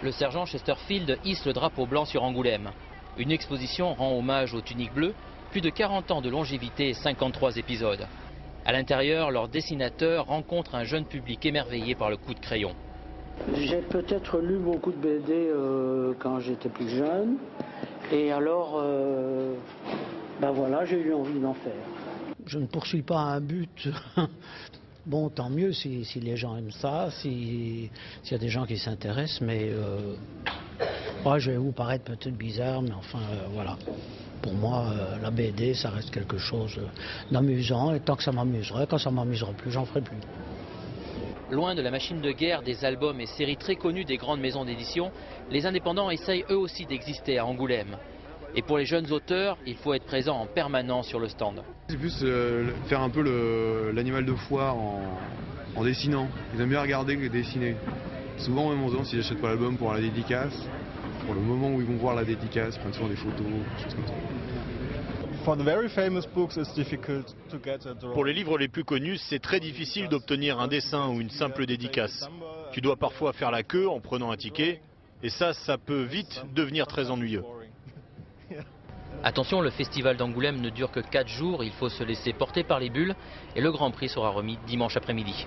Le sergent Chesterfield hisse le drapeau blanc sur Angoulême. Une exposition rend hommage aux tuniques bleues, plus de 40 ans de longévité et 53 épisodes. À l'intérieur, leur dessinateur rencontre un jeune public émerveillé par le coup de crayon. J'ai peut-être lu beaucoup de BD quand j'étais plus jeune. Et alors, voilà, j'ai eu envie d'en faire. Je ne poursuis pas un but. Bon, tant mieux si les gens aiment ça, s'il y a des gens qui s'intéressent, mais je vais vous paraître peut-être bizarre, mais enfin, voilà. Pour moi, la BD, ça reste quelque chose d'amusant, et tant que ça m'amuserait, quand ça ne m'amusera plus, j'en ferai plus. Loin de la machine de guerre des albums et séries très connues des grandes maisons d'édition, les indépendants essayent eux aussi d'exister à Angoulême. Et pour les jeunes auteurs, il faut être présent en permanence sur le stand. C'est plus faire un peu l'animal de foire en dessinant. Ils aiment bien regarder que dessiner. Souvent, même on se demande s'ils n'achètent pas l'album pour la dédicace. Pour le moment où ils vont voir la dédicace, ils prennent souvent des photos, des choses comme ça. Pour les livres les plus connus, c'est très difficile d'obtenir un dessin ou une simple dédicace. Tu dois parfois faire la queue en prenant un ticket, et ça peut vite devenir très ennuyeux. Attention, le festival d'Angoulême ne dure que 4 jours, il faut se laisser porter par les bulles et le Grand Prix sera remis dimanche après-midi.